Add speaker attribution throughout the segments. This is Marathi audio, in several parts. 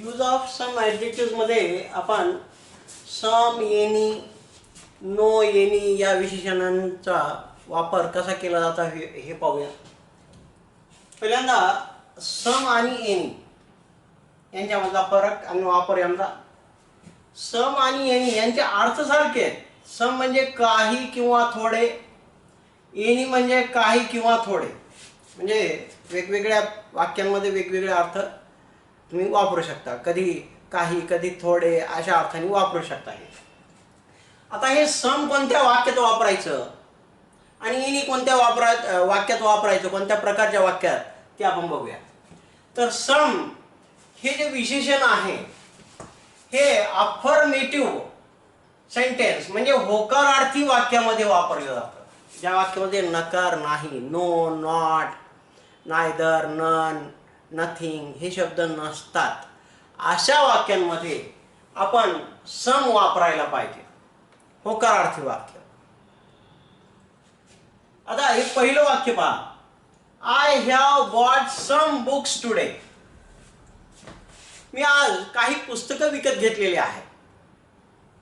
Speaker 1: यूज ऑफ सम ॲडजेक्टिव्ह मध्ये आपण सम, एनी, नो, एनी या विशेषणांचा वापर कसा केला जातो हे पाहूया. पहिल्यांदा सम आणि एनी यांच्यामधला फरक आणि वापर यांचा. सम आणि एनी यांचे अर्थ सारखे आहेत. सम म्हणजे काही किंवा थोडे, एनी म्हणजे काही किंवा थोडे. म्हणजे वेगवेगळ्या वाक्यांमध्ये वेगवेगळे अर्थ तुम्ही वापरू शकता. कधी काही, कधी थोडे अशा अर्थाने वापरू शकता. आता हे सम कोणत्या वाक्यात वापरायचं आणि एनी कोणत्या वाक्यात वापरायचं, कोणत्या प्रकारच्या वाक्यात, ते आपण बघूया. तर सम हे जे विशेषण आहे हे अफर्मेटिव्ह सेंटेन्स म्हणजे होकारार्थी वाक्यामध्ये वापरलं जातं. ज्या वाक्यामध्ये नकार नाही, no, not, neither, none, nothing हे शब्द नसतात, अशा वाक्यांमध्ये आपण सम वापरायला पाहिजे, होकारार्थी वाक्य. आता हे पहिलं वाक्य पहा. I have bought some books today. मी आज काही पुस्तकं विकत घेतलेली आहेत.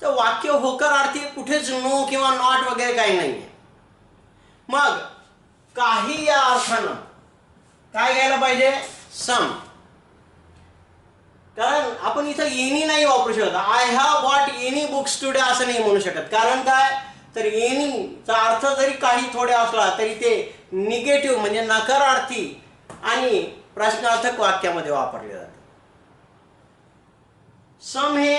Speaker 1: तर वाक्य होकारार्थी, कुठेच नो किंवा नॉट वगैरे काही नाहीये. मग काही या अर्थानं काय घ्यायला पाहिजे, सम. कारण आपण इथं एनी नाही वापरू शकत. I have bought any books today असं नाही म्हणू शकत. कारण काय, तर एनीचा अर्थ जरी काही थोडे असला तरी ते निगेटिव्ह म्हणजे नकारार्थी आणि प्रश्नार्थक वाक्यामध्ये वापरले जाते. सम हे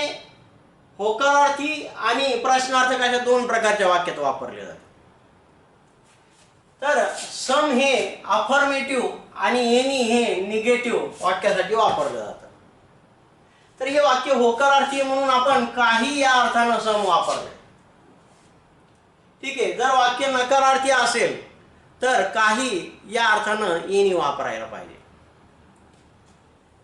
Speaker 1: होकारार्थी आणि प्रश्नार्थक अशा दोन प्रकारच्या वाक्यात वापरले जाते. तर सम हे अफर्मेटिव्ह आणि एनी हे निगेटिव्ह वाक्यासाठी वापरलं जातं. तर हे वाक्य होकारार्थी म्हणून आपण काही या अर्थानं सम वापरले. ठीक आहे. जर वाक्य नकारार्थी असेल तर काही या अर्थानं एनी वापरायला पाहिजे.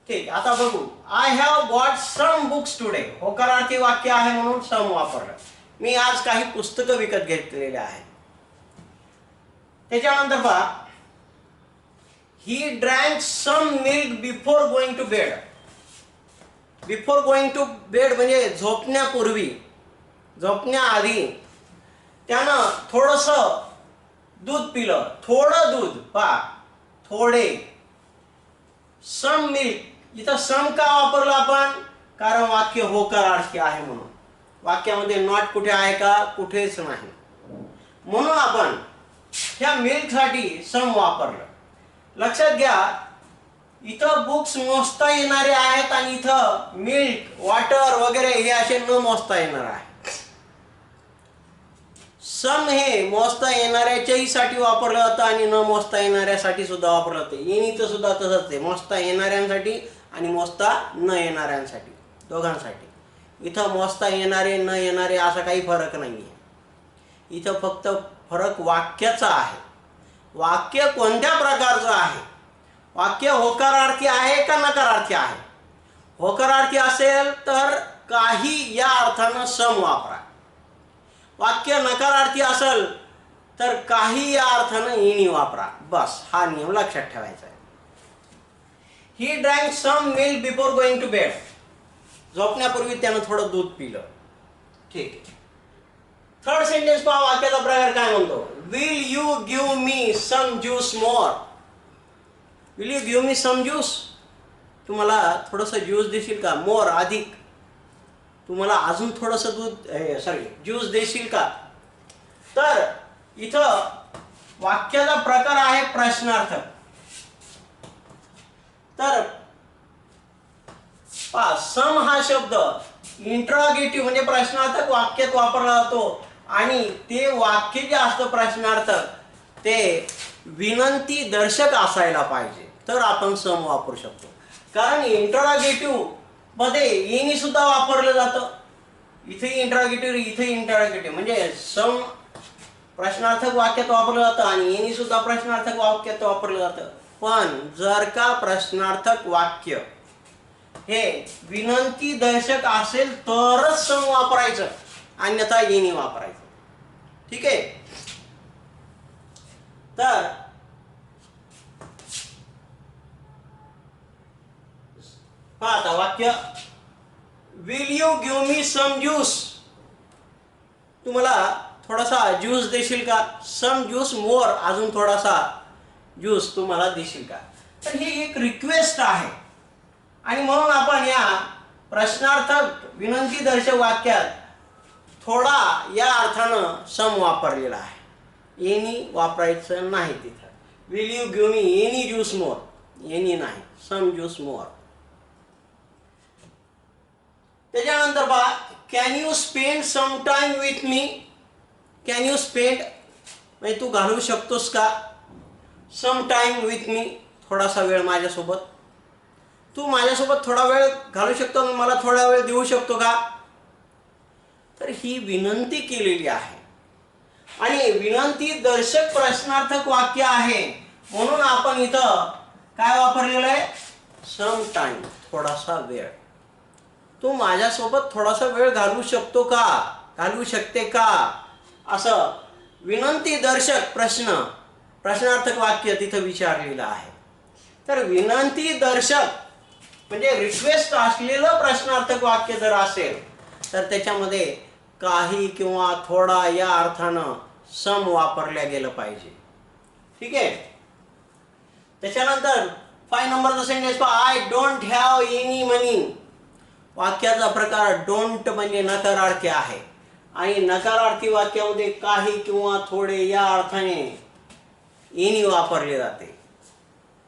Speaker 1: ठीक. आता बघू. I have bought some books today होकारार्थी वाक्य आहे म्हणून सम वापरलं. मी आज काही पुस्तकं विकत घेतलेली आहेत. त्याच्यानंतर पहा, he drank some milk before going to bed. Before going to bed म्हणजे झोपण्यापूर्वी, झोपण्याआधी त्यानं थोडंसं दूध पिलं. थोडं दूध, पहा, थोडे. सम मिल्क, इथं सम का वापरलं आपण, कारण वाक्य होकारार्थी आहे म्हणून. वाक्यामध्ये नॉट कुठे आहे का, कुठेच नाही. म्हणून आपण ह्या मिल्कसाठी सम वापरलं. लक्षात घ्या, इथं बुक्स मोजता येणारे आहेत आणि इथं मिल्क, वॉटर वगैरे हे असे न मोजता येणार आहे. सम हे मोजता येणाऱ्याच्याही साठी वापरलं जातं आणि न मोजता येणाऱ्यासाठी सुद्धा वापरलं जातं. एनीचं सुद्धा तसंच आहे, मोजता येणाऱ्यांसाठी आणि मोजता न येणाऱ्यांसाठी, दोघांसाठी. इथं मोजता येणारे न येणारे असा काही फरक नाही आहे. इथं फक्त फरक वाक्याचा आहे. वाक्य कोणत्या प्रकारचं आहे, वाक्य होकारार्थी आहे का नकारार्थी आहे. होकारार्थी असेल तर काही या अर्थानं सम वापरा. वाक्य नकारार्थी असेल तर काही या अर्थानं एनी वापरा. बस हा नियम लक्षात ठेवायचा आहे. He drank some milk before going to bed. झोपण्यापूर्वी त्यानं थोडं दूध पिलं. ठीक आहे. थर्ड सेंटेन्स पहा, वाक्याचा प्रकार काय म्हणतो. Will you give me some juice more. Will you give me some juice. तुम्हाला थोडंसं ज्यूस देशील का, मोर अधिक. तुम्हाला अजून थोडंसं ज्यूस देशील का. तर इथं वाक्याचा प्रकार आहे प्रश्नार्थक. तर पहा, सम हा शब्द इंट्रॉगेटिव्ह म्हणजे प्रश्नार्थक वाक्यात वापरला जातो आणि ते वाक्य जे असतं प्रश्नार्थक ते विनंती दर्शक असायला पाहिजे, तर आपण सम वापरू शकतो. कारण इंट्रॉगेटिव्ह मध्ये एनी सुद्धा वापरलं जातं. इथे इंट्रॉगेटिव्ह, इथे इंट्रॉगेटिव्ह म्हणजे सम प्रश्नार्थक वाक्यात वापरलं जातं आणि एनी सुद्धा प्रश्नार्थक वाक्यात वापरलं जातं. पण जर का प्रश्नार्थक वाक्य हे विनंती दर्शक असेल तरच सम वापरायचं, अन्यथा एनी वापरायचं. ठीक आहे. तर पहा आता आता वाक्य, will you give me some juice, तू मला थोडासा ज्यूस देशील का? सम ज्यूस मोर, अजून थोडासा ज्यूस तू मला देशील का? तर ही एक रिक्वेस्ट आहे आणि म्हणून आपण या प्रश्नार्थक विनंतीदर्शक वाक्यात थोडा या अर्थानं सम वापरलेला आहे. एनी वापरायचं नाही तिथं. Will you give me any juice more, any नाही, सम ज्यूस मोर. त्याच्यानंतर पहा, can you spend some time with me. Can you spend म्हणजे तू घालवू शकतोस का? सम टाइम विथ मी, थोडासा वेळ माझ्यासोबत. तू माझ्यासोबत थोडा वेळ घालवू शकतो, मला थोडा वेळ देऊ शकतो का? तर ही विनंती केलेली आहे आणि विनंती दर्शक प्रश्नार्थक वाक्य आहे म्हणून आपण इथं काय वापरलेलं आहे? सम टाइम, थोडासा वेळ. तू माझ्यासोबत थोडासा वेळ घालवू शकतो का? घालवू शकते का? असं विनंती दर्शक प्रश्नार्थक वाक्य तिथं विचारलेलं आहे. तर विनंती दर्शक म्हणजे रिक्वेस्ट असलेलं प्रश्नार्थक वाक्य जर असेल तर त्याच्यामध्ये काही किंवा थोडा या अर्थानं सम वापरल्या गेलं पाहिजे. ठीक आहे. त्याच्यानंतर 5 नंबरचा सेंटेन्स पहा, आय डोंट हॅव एनी मनी. वाक्याचा प्रकार डोंट म्हणजे नकारार्थी आहे आणि नकारार्थी वाक्यामध्ये काही किंवा थोडे या अर्थाने एनी वापरले जाते.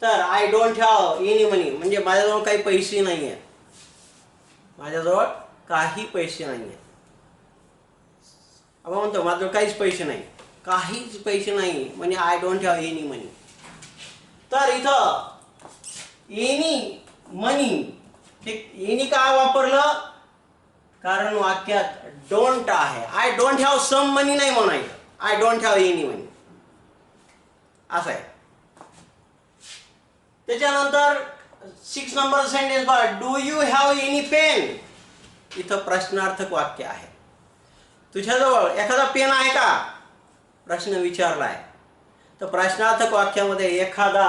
Speaker 1: तर आय डोंट हॅव एनी मनी म्हणजे माझ्याजवळ काही पैसे नाही आहेत, माझ्याजवळ काही पैसे नाही आहेत. आपण म्हणतो माझ्याजवळ काहीच पैसे नाही, काहीच पैसे नाही म्हणजे आय डोंट हॅव एनी मनी. तर इथं एनी मनी, एनी का वापरलं? कारण वाक्यात डोंट आहे. I don't have some money नाही म्हणायचं, I don't have any money असं आहे. त्याच्यानंतर 6 नंबर सेंटेन्स पहा, do you have any pen. इथं प्रश्नार्थक वाक्य आहे. तुझ्याजवळ एखादा पेन आहे का? प्रश्न विचारलाय. तर प्रश्नार्थक वाक्यामध्ये एखादा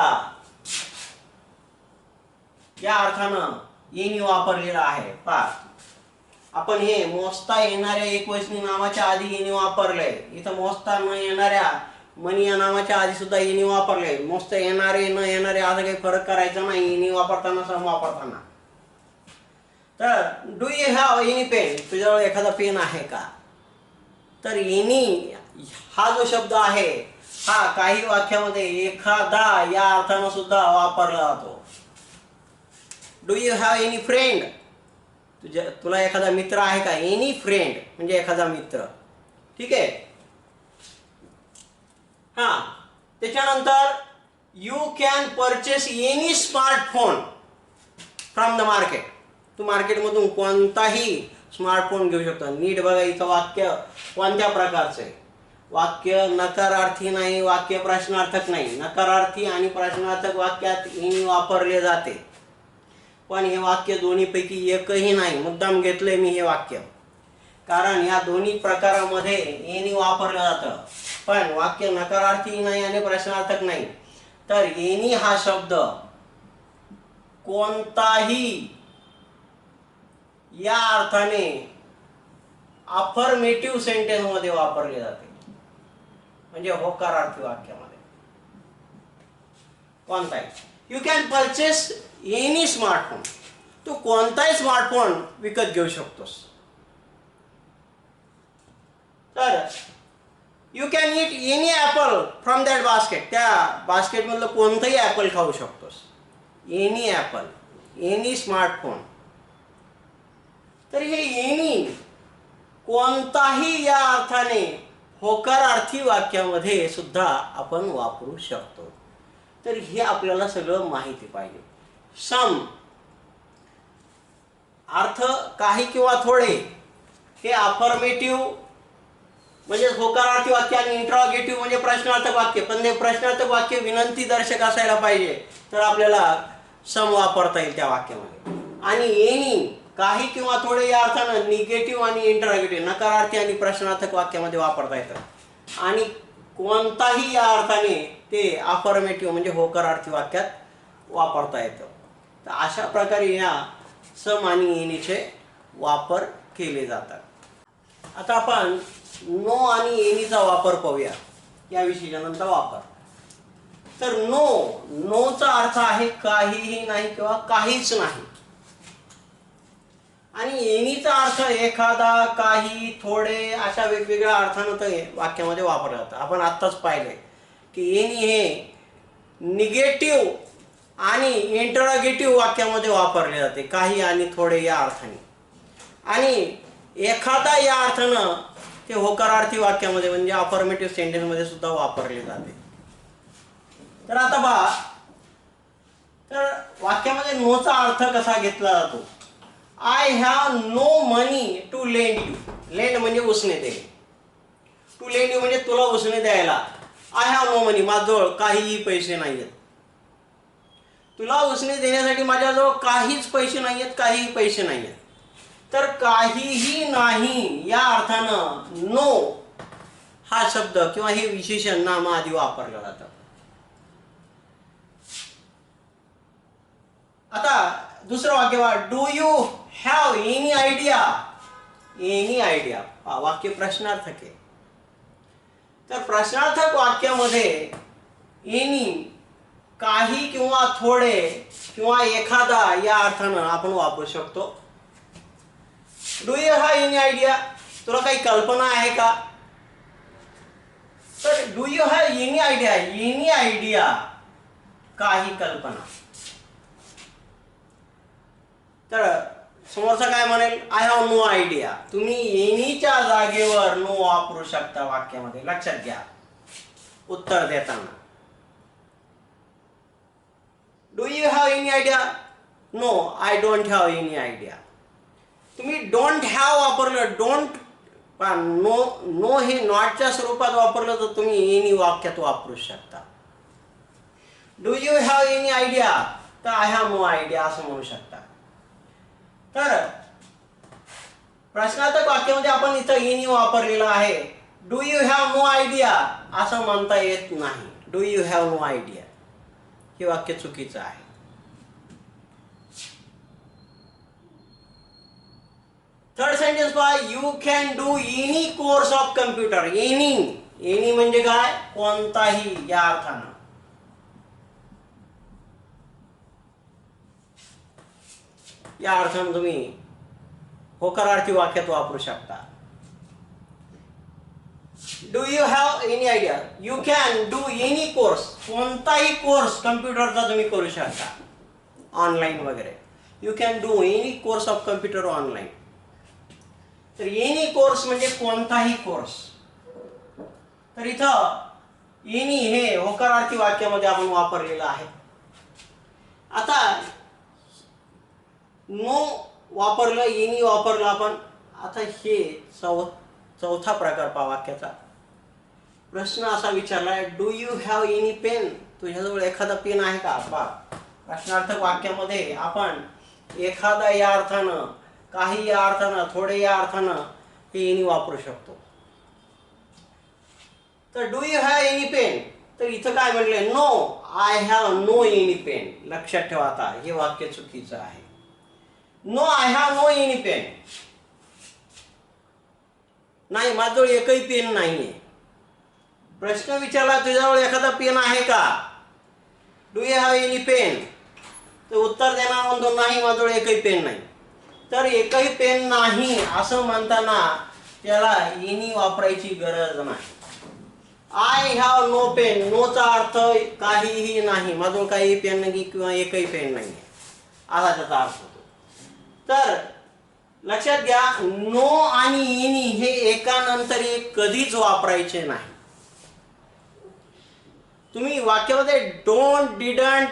Speaker 1: या अर्थानं एनी वापरलेला आहे. पहा, आपण हे मोजता येणाऱ्या एकवचनी नावाच्या आधी एनी वापरलंय. इथं मोजता न येणाऱ्या मनी या नावाच्या आधी सुद्धा एनी वापरलंय. मोजता येणारे न येणारे असा काही फरक करायचा नाही एनी वापरताना सम वापरताना. तर do you have any pen, तुझ्याजवळ एखादा पेन आहे का? तर एनी हा जो शब्द आहे हा काही वाक्यामध्ये एखादा या अर्थानं सुद्धा वापरला जातो. Do you have any friend, तुला एखादा मित्र आहे का? एनी फ्रेंड म्हणजे एखादा मित्र. ठीक आहे. हा, त्याच्यानंतर you can purchase any smartphone from the market. तू मार्केटमधून कोणताही स्मार्टफोन घेऊ शकतो. नीट बघा इथं वाक्य कोणत्या प्रकारचं आहे. वाक्य नकारार्थी नाही, वाक्य प्रश्नार्थक नाही. नकारार्थी आणि प्रश्नार्थक वाक्यात एनी वापरले जाते, पण हे वाक्य दोन्हीपैकी एकही नाही. मुद्दाम घेतलंय मी हे वाक्य, कारण या दोन्ही प्रकारामध्ये एनी वापरलं जातं, पण वाक्य नकारार्थी नाही आणि प्रश्नार्थक नाही. तर एनी हा शब्द कोणताही या अर्थाने अफर्मेटिव्ह सेंटेन्स मध्ये वापरले जाते, म्हणजे होकारार्थी वाक्यामध्ये कोणताही. You can purchase any smartphone, तू कोणताही स्मार्टफोन विकत घेऊ शकतोस. तर you can eat any apple from that basket, त्या बास्केटमधलं कोणतंही ॲपल खाऊ शकतोस. Any apple, any smartphone. तर हे एनी कोणताही या अर्थाने होकारार्थी वाक्यामध्ये सुद्धा आपण वापरू शकतो. तर हे आपल्याला सगळं माहिती पाहिजे. सम अर्थ काही किंवा थोडे, हे अफर्मेटिव्ह म्हणजे होकारार्थी वाक्य आणि इंट्रॉगेटिव्ह म्हणजे प्रश्नार्थक वाक्य. पण ते प्रश्नार्थक वाक्य विनंती दर्शक असायला पाहिजे, तर आपल्याला सम वापरता येईल त्या वाक्यामध्ये. आणि एनी काही किंवा थोडे या अर्थानं निगेटिव्ह आणि इंटरॉगेटिव्ह नकारार्थी आणि प्रश्नार्थक वाक्यामध्ये वापरता येतं. आणि कोणताही या अर्थाने ते अफर्मेटिव्ह म्हणजे होकारार्थी वाक्यात वापरता येतं. तर अशा प्रकारे या सम आणि एनीचे वापर केले जातात. आता आपण नो आणि एनीचा वापर पाहूया. या विशेषणांचा वापर. तर नोचा अर्थ आहे काहीही नाही किंवा काहीच नाही. आणि एनीचा अर्थ एखादा, काही, थोडे अशा वेगवेगळ्या अर्थानं ते वाक्यामध्ये वापरलं जातं. आपण आत्ताच पाहिलंय की एनी हे निगेटिव्ह आणि इंटरोगेटिव्ह वाक्यामध्ये वापरले जाते, काही आणि थोडे या अर्थाने. आणि एखादा या अर्थानं ते होकारार्थी वाक्यामध्ये म्हणजे अफर्मेटिव्ह सेंटेन्समध्ये सुद्धा वापरले जाते. तर आता पहा, तर वाक्यामध्ये नोचा अर्थ कसा घेतला जातो. I have no money to lend you. Lend म्हणजे उसने देणे. टू लेंड यू म्हणजे तुला उसने द्यायला. आय हॅव नो मनी, माझ्याजवळ काहीही पैसे नाही आहेत. तुला उसने देण्यासाठी माझ्याजवळ काहीच पैसे नाही आहेत, काहीही पैसे नाही आहेत. तर काहीही नाही या अर्थानं नो हा शब्द किंवा हे विशेषण नाम आधी वापरलं जातं. आता दुसरं वाक्य पहा. Do you have any idea. Any idea वाक्य प्रश्नार्थक आहे. तर प्रश्नार्थक वाक्यामध्ये एनी काही किंवा थोडे किंवा एखादा या अर्थानं आपण वापरू शकतो. Do you have any idea, तुला काही कल्पना आहे का. तर do you have any idea, any idea काही कल्पना. तर समोरचा काय म्हणेल, आय हॅव नो आयडिया. तुम्ही एनीच्या जागेवर नो वापरू शकता वाक्यामध्ये, लक्षात घ्या उत्तर देताना. Do you have any idea, no I don't have any idea. तुम्ही डोंट हॅव वापरलं, डोंट नो हे नॉटच्या स्वरूपात वापरलं तर तुम्ही एनी वाक्यात वापरू शकता. Do you have any idea, तर आय हॅव नो आयडिया असं म्हणू शकता. तर प्रश्नार्थक वाक्यामध्ये आपण इथं एनी वापरलेला आहे. Do you have no idea असं म्हणता येत नाही. Do you have no idea हे वाक्य चुकीचं आहे. थर्ड सेंटेन्स पहा. You can do any course of computer. Any म्हणजे काय, कोणताही या अर्थानं. या अर्थानं तुम्ही होकारार्थी वाक्यात वापरू शकता. Do you have any idea, you can do any course. कोणताही कोर्स कम्प्युटरचा तुम्ही करू शकता ऑनलाईन वगैरे. You can do any course of computer online. तर एनी कोर्स म्हणजे कोणताही कोर्स. तर इथं एनी हे होकारार्थी वाक्यामध्ये आपण वापरलेलं आहे. आता नो वापरलं, एनी वापरलं आपण. आता हे चौथा प्रकार पहा वाक्याचा. प्रश्न असा विचारलाय, do you have any pen. तुझ्याजवळ एखादा पेन आहे का. पहा प्रश्नार्थक वाक्यामध्ये आपण एखादा या अर्थानं, काही या अर्थानं, थोडे या अर्थानं हे एनी वापरू शकतो. तर do you have any pen, तर इथं काय म्हटलंय, no I have no any pen. लक्षात ठेवा आता हे वाक्य चुकीचं आहे. No I have no any pen, नाही माझ्याजवळ एकही पेन नाहीये. प्रश्न विचारला तुझ्याजवळ एखादा पेन आहे का. Do you have any pen, तर उत्तर देणार म्हणतो नाही माझ्याजवळ एकही पेन नाही. तर एकही पेन नाही असं म्हणताना त्याला एनी वापरायची गरज नाही. आय हॅव नो पेन, नोचा अर्थ काहीही नाही, माझ्याजवळ काही पेन नाही किंवा एकही पेन नाही असा त्याचा अर्थ होतो. तर लक्षात घ्या, नो आणि एनी हे एकानंतर एक कधीच वापरायचे नाही. तुम्ही वाक्यामध्ये डोंट, डिडंट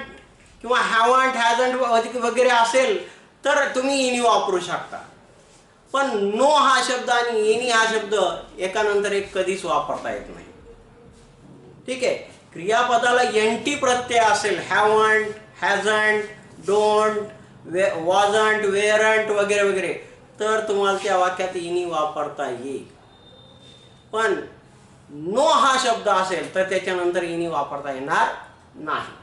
Speaker 1: किंवा हॅवंट, हॅझंट वगैरे असेल तर तुम्ही एनी वापरू शकता. पण नो हा शब्द आणि एनी हा शब्द एकानंतर एक कधीच वापरता येत नाही. ठीक आहे. क्रियापदाला एनटी प्रत्यय असेल, हॅवंट, हॅझंट, डोंट, वॉजंट, वेरंट वगैरे वगैरे, तर तुम्हाला त्या वाक्यात एनी वापरता येईल. पण नो हा शब्द असेल तर त्याच्यानंतर एनी वापरता येणार नाही.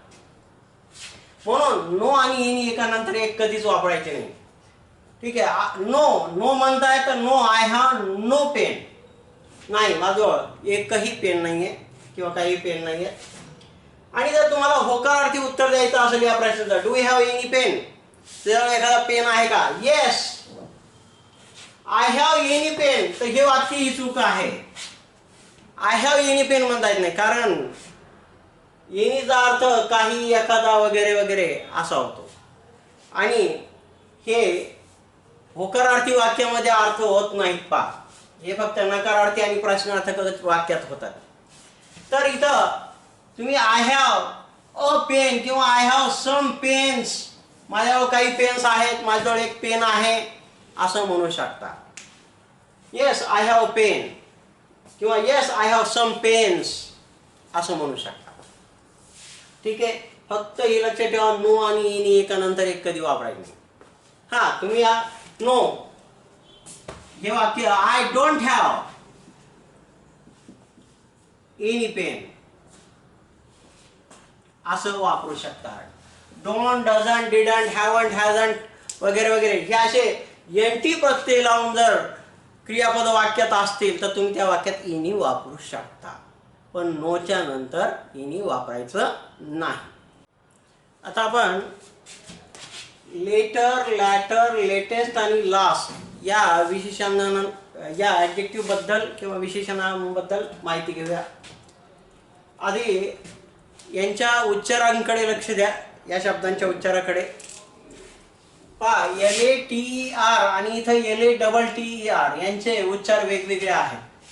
Speaker 1: म्हणून नो आणि एनी एकानंतर एक कधीच वापरायचे नाही. ठीक आहे. नो नो म्हणताय तर no I have no pen. नाही, माझं एकही पेन नाही आहे किंवा काही पेन नाही आहे. आणि जर तुम्हाला होकारार्थी उत्तर द्यायचं असेल या प्रश्नाचं, do you have any pen, तुझ्याकडे एखादा पेन आहे का? Yes I have any pen, तर हे वाक्य ही चूक आहे. आय हॅव एनी पेन म्हणता येत नाही, कारण एनीचा अर्थ काही, एखादा वगैरे वगैरे असा होतो. आणि हे होकारार्थी वाक्यामध्ये अर्थ होत नाहीत पहा, हे फक्त नकारार्थी आणि प्रश्नार्थक वाक्यात होतात. तर इथं तुम्ही आय हॅव अ पेन किंवा आय हॅव सम पेन्स, माझ्याजवळ काही पेन्स आहेत, माझ्याजवळ एक पेन आहे असं म्हणू शकता. येस आय हॅव पेन किंवा yes I have some pens असं म्हणू शकता. ठीक आहे. फक्त हे लक्षात ठेवा, नो आणि एनी एकानंतर एक कधी वापरायचं नाही. हा, तुम्ही या नो हे वाक्य I don't have any pen असं वापरू शकता. Don't, doesn't, didn't, haven't, hasn't वगैरे वगैरे हे असे एनटी प्रत्यय लावून जर क्रियापद वाक्यात असतील तर तुम्ही त्या वाक्यात एनी वापरू शकता, पण नोच्या नंतर एनी वापरायचं नाही. आता आपण लेटर, लॅटर, लेटेस्ट आणि लास्ट या विशेषणां, या ॲडजेक्टिव्ह बद्दल किंवा विशेषणांबद्दल माहिती घेऊया. आधी यांच्या उच्चारांकडे लक्ष द्या, या शब्दांच्या उच्चाराकडे पहा. LATER आणि इथं LATTER यांचे उच्चार वेगवेगळे आहेत.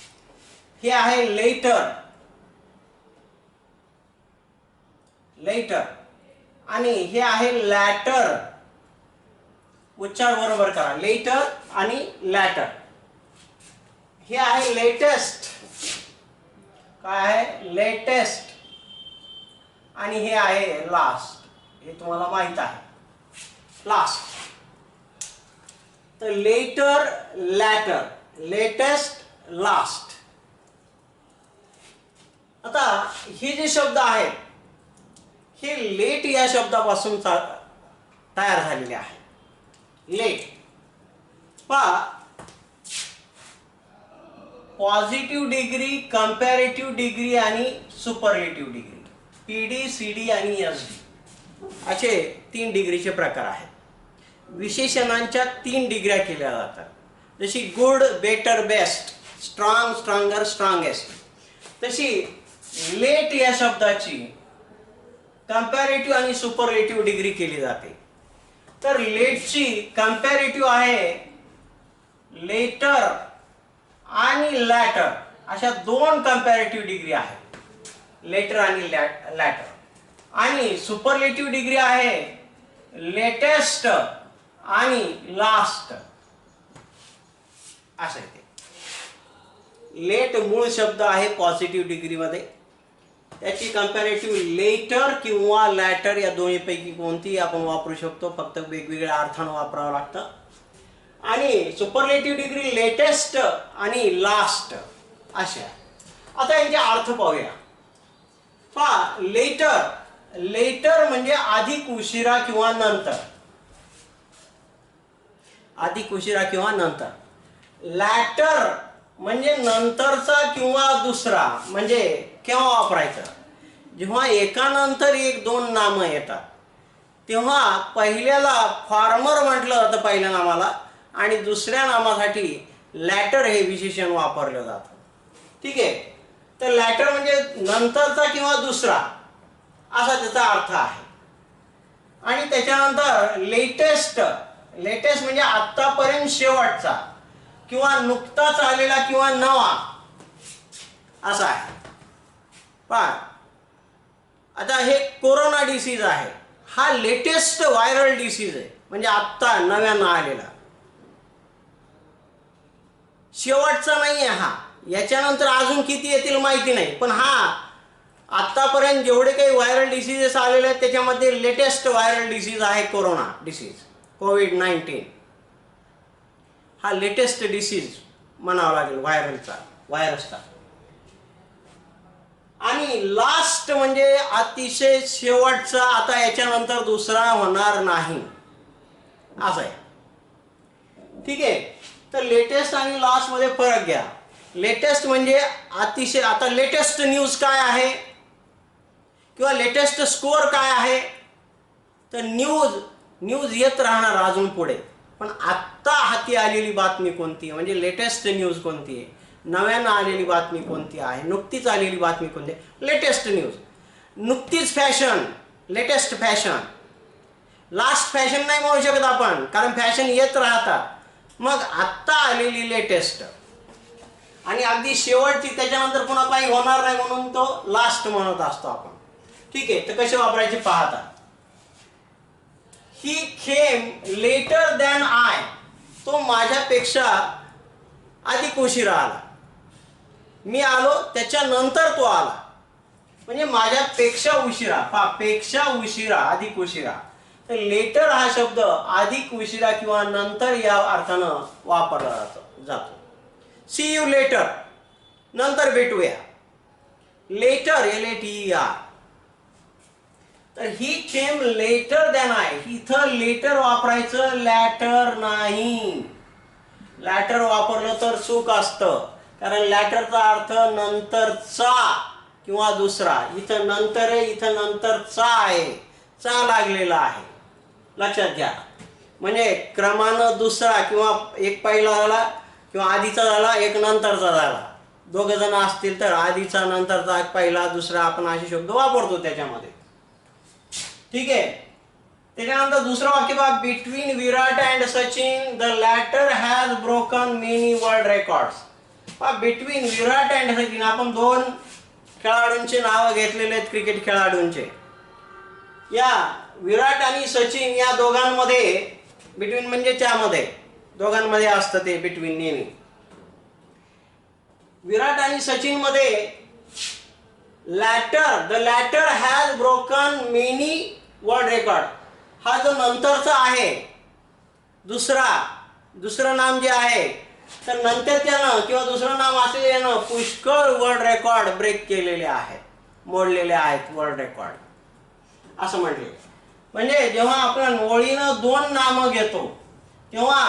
Speaker 1: हे आहे लेटर, लेटर, आणि हे आहे लॅटर. उच्चार बरोबर करा, लेटर आणि लॅटर. हे आहे लेटेस्ट, काय आहे लेटेस्ट, आणि हे आहे लास्ट, हे तुम्हाला माहित आहे लास्ट. तर लेटर, लॅटर, लेटेस्ट, लास्ट. आता हे जे शब्द आहेत हे लेट या शब्दापासून तयार झालेले आहे. लेट पहा, पॉझिटिव्ह डिग्री, कंपॅरेटिव्ह डिग्री आणि सुपरलेटिव्ह डिग्री, PD, CD आणि SD असे 3 डिग्रीचे प्रकार आहेत. विशेषणांच्या 3 डिग्र्या केल्या जातात, जशी good, better, best, strong, stronger, strongest. तशी लेट या शब्दाची कंपॅरेटिव्ह आणि सुपरलेटिव्ह डिग्री केली जाते. तर लेटची कंपॅरेटिव्ह आहे लेटर आणि लॅटर, अशा 2 कंपॅरेटिव्ह डिग्री आहेत, लेटर आणि लॅटर. आणि सुपरलेटिव्ह डिग्री आहे लेटेस्ट आणि लास्ट असं आहे. लेट मूळ शब्द आहे पॉझिटिव्ह डिग्रीमध्ये, त्याची कंपॅरेटिव्ह लेटर किंवा लॅटर या दोन्हीपैकी कोणतीही आपण वापरू शकतो, फक्त वेगवेगळ्या अर्थानं वापरावं लागतं. आणि सुपरलेटिव्ह डिग्री लेटेस्ट आणि लास्ट अशा. आता यांचे अर्थ पाहूया. पहा, लेटर, लेटर म्हणजे अधिक उशिरा किंवा नंतर, अधिक उशिरा किंवा नंतर. लॅटर म्हणजे नंतरचा किंवा दुसरा, म्हणजे केव्हा वापरायचं, जेव्हा एकानंतर एक 2 नामं येतात तेव्हा पहिल्याला फार्मर म्हटलं जातं पहिल्या नामाला, आणि दुसऱ्या नामासाठी लॅटर हे विशेषण वापरलं जातं. ठीक आहे. तर लॅटर म्हणजे नंतरचा किंवा दुसरा असा त्याचा अर्थ आहे. आणि त्याच्यानंतर लेटेस्ट, लेटेस्ट म्हणजे आत्तापर्यंत शेवटचा किंवा नुकताच आलेला किंवा नवा असा आहे. पहा, आता हे कोरोना डिसीज आहे, हा लेटेस्ट व्हायरल डिसीज आहे, म्हणजे आत्ता नव्यानं आलेला, शेवटचा नाही आहे हा. याच्यानंतर अजून किती येतील माहिती नाही, पण हा आत्तापर्यंत जेवढे काही व्हायरल डिसीजेस आलेले आहेत त्याच्यामध्ये लेटेस्ट व्हायरल डिसीज आहे कोरोना डिसीज, COVID-19. हा लेटेस्ट डिसीज म्हणावा लागेल व्हायरलचा, व्हायरसचा. आणि लास्ट म्हणजे अतिशय शेवटचा, आता याच्यानंतर दुसरा होणार नाही असं आहे. ठीक आहे. तर लेटेस्ट आणि लास्ट मध्ये फरक घ्या. लेटेस्ट म्हणजे अतिशय, आता लेटेस्ट न्यूज काय आहे किंवा लेटेस्ट स्कोअर काय आहे, तर न्यूज येत राहणार अजून पुढे, पण आत्ता हाती आलेली बातमी कोणती म्हणजे लेटेस्ट न्यूज कोणती आहे, नव्यानं आलेली बातमी कोणती आहे, नुकतीच आलेली बातमी कोणती आहे, लेटेस्ट न्यूज. नुकतीच fashion, latest fashion. Last fashion नाही म्हणू शकत आपण, कारण फॅशन येत राहतात. मग आत्ता आलेली लेटेस्ट आणि अगदी शेवटची, त्याच्यानंतर पुन्हा काही होणार नाही म्हणून तो लास्ट म्हणत असतो आपण. ठीक आहे. तर कसे वापरायचे पाहता. ही केम लेटर दॅन आय, तो माझ्यापेक्षा अधिक उशिरा आला. मी आलो त्याच्यानंतर तो आला, म्हणजे माझ्यापेक्षा उशिरा. पेक्षा उशिरा, अधिक उशिरा. तर लेटर हा शब्द अधिक उशिरा किंवा नंतर या अर्थानं वापरला जातो. सी यू लेटर, नंतर भेटूया. Later, LATER. तर he came later than I, इथं लेटर वापरायचं, लॅटर नाही. लॅटर वापरलं तर चूक असतं, कारण लॅटरचा अर्थ नंतरचा किंवा दुसरा. इथं नंतर आहे, इथं नंतरचा आहे, चा लागलेला आहे. लक्षात घ्या. म्हणजे क्रमानं दुसरा किंवा एक पहिला झाला किंवा आधीचा झाला, एक नंतरचा झाला. दोघ जण असतील तर आधीचा, नंतरचा, पहिला, दुसरा, आपण असे शब्द वापरतो त्याच्यामध्ये. ठीक आहे. त्याच्यानंतर दुसरं वाक्य पहा. Between Virat and Sachin the latter has broken many world records. Between Virat and Sachin, आपण दोन खेळाडूंचे नाव घेतलेले आहेत क्रिकेट खेळाडूंचे. या विराट आणि सचिन या दोघांमध्ये, बिटवीन म्हणजे त्यामध्ये, दोघांमध्ये असतं ते बिटवीन नेहमी. विराट आणि सचिन मध्ये the latter has broken many world record, हा जो नंतरचा आहे, दुसरं नाम जे आहे, तर नंतर त्यानं किंवा दुसरं नाम असलेल्यानं पुष्कळ वर्ल्ड रेकॉर्ड ब्रेक केलेले आहेत, मोडलेले आहेत वर्ल्ड रेकॉर्ड असं म्हटले. म्हणजे जेव्हा आपण ओळीनं दोन नामं घेतो तेव्हा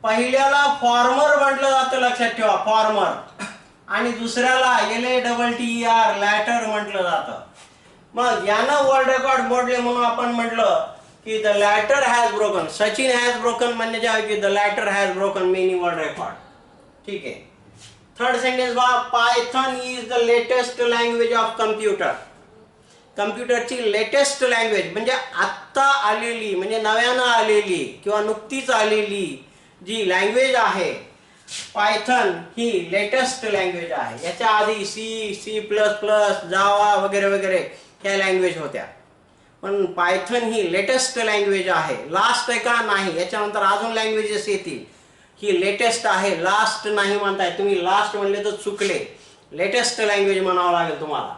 Speaker 1: पहिल्याला फॉर्मर म्हटलं जातं, लक्षात ठेवा, फॉर्मर. आणि दुसऱ्याला LATTER, लॅटर म्हटलं जातं. मग यानं वर्ल्ड रेकॉर्ड मोडले म्हणून आपण म्हटलं की the latter has broken, Sachin has broken म्हणजे जे आहे की the latter has broken many world record. ठीक आहे. थर्ड सेंटेन्स पहा. Python is the latest language of computer. कम्प्युटरची लेटेस्ट लँग्वेज म्हणजे आत्ता आलेली, म्हणजे नव्यानं आलेली किंवा नुकतीच आलेली जी लँग्वेज आहे, पायथन ही लेटेस्ट लँग्वेज आहे. याच्या आधी C++, जावा वगैरे वगैरे ह्या लँग्वेज होत्या, पण पायथन ही लेटेस्ट लँग्वेज आहे. लास्ट आहे का? नाही. याच्यानंतर अजून लँग्वेजेस येतील. ही लेटेस्ट आहे, लास्ट नाही म्हणताय तुम्ही. लास्ट म्हणले तर चुकले, लेटेस्ट लँग्वेज म्हणावं लागेल तुम्हाला.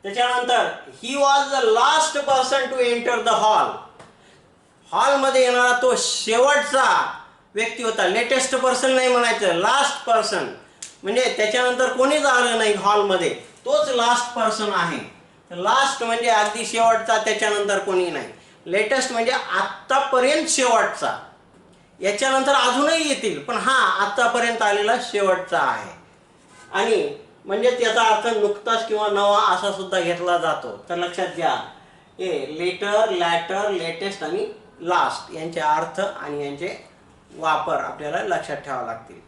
Speaker 1: त्याच्यानंतर he was the last person to enter the hall. हॉलमध्ये येणारा तो शेवटचा व्यक्ती होता. लेटेस्ट पर्सन नाही म्हणायचं, लास्ट पर्सन. म्हणजे त्याच्यानंतर कोणीच आलं नाही हॉलमध्ये, तोच लास्ट पर्सन आहे. लास्ट म्हणजे अगदी शेवटचा, त्याच्यानंतर कोणी नाही. लेटेस्ट म्हणजे आत्तापर्यंत शेवटचा. याच्यानंतर अजूनही येतील, पण हा आत्तापर्यंत आलेला शेवटचा आहे. आणि म्हणजे त्याचा अर्थ नुकताच किंवा नवा असा सुद्धा घेतला जातो. तर लक्षात घ्या, हे लेटर, लॅटर, लेटेस्ट आणि लास्ट यांचे अर्थ आणि यांचे वापर आपल्याला लक्षात ठेवावे लागतील.